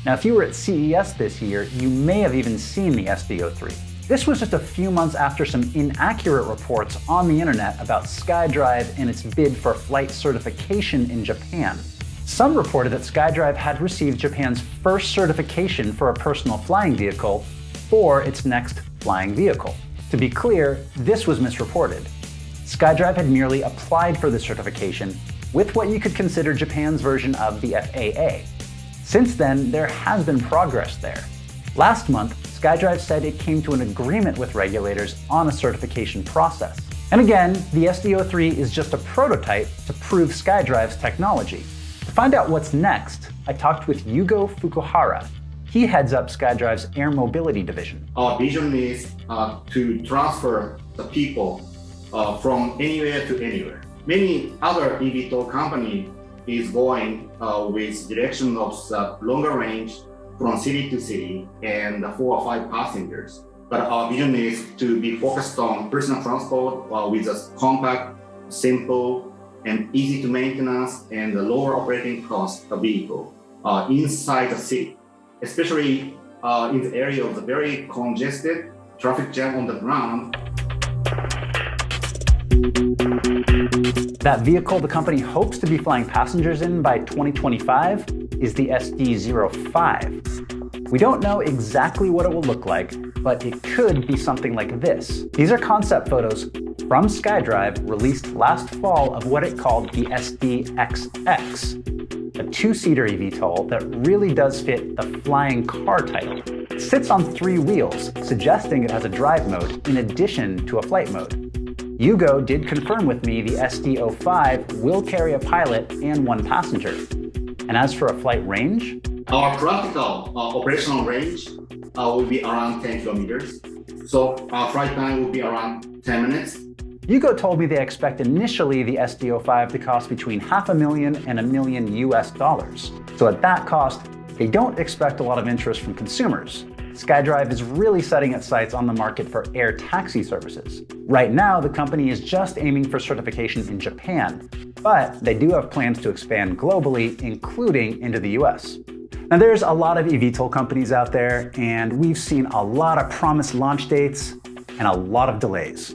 Now, if you were at CES this year, you may have even seen the SD03. This was just a few months after some inaccurate reports on the internet about SkyDrive and its bid for flight certification in Japan. Some reported that SkyDrive had received Japan's first certification for a personal flying vehicle for its next flying vehicle. To be clear, this was misreported. SkyDrive had merely applied for the certification with what you could consider Japan's version of the FAA. Since then, there has been progress there. Last month, SkyDrive said it came to an agreement with regulators on a certification process. And again, the SD03 is just a prototype to prove SkyDrive's technology. To find out what's next, I talked with Yugo Fukuhara. He heads up SkyDrive's air mobility division. Our vision is to transfer the people from anywhere to anywhere. Many other eVTOL companies is going with direction of longer range from city to city and 4 or 5 passengers. But our vision is to be focused on personal transport with a compact, simple, and easy to maintenance and lower operating cost vehicle inside the city, especially in the area of the very congested traffic jam on the ground. That vehicle the company hopes to be flying passengers in by 2025 is the SD05. We don't know exactly what it will look like, but it could be something like this. These are concept photos from SkyDrive released last fall of what it called the SDXX, a 2-seater eVTOL that really does fit the flying car title. It sits on 3 wheels, suggesting it has a drive mode in addition to a flight mode. Yugo did confirm with me the SD05 will carry a pilot and 1 passenger. And as for a flight range? Our practical operational range will be around 10 kilometers. So our flight time will be around 10 minutes. Yugo told me they expect initially the SD05 to cost between $500,000 and $1 million US. So at that cost, they don't expect a lot of interest from consumers. SkyDrive is really setting its sights on the market for air taxi services. Right now, the company is just aiming for certification in Japan, but they do have plans to expand globally, including into the US. Now, there's a lot of eVTOL companies out there, and we've seen a lot of promised launch dates and a lot of delays.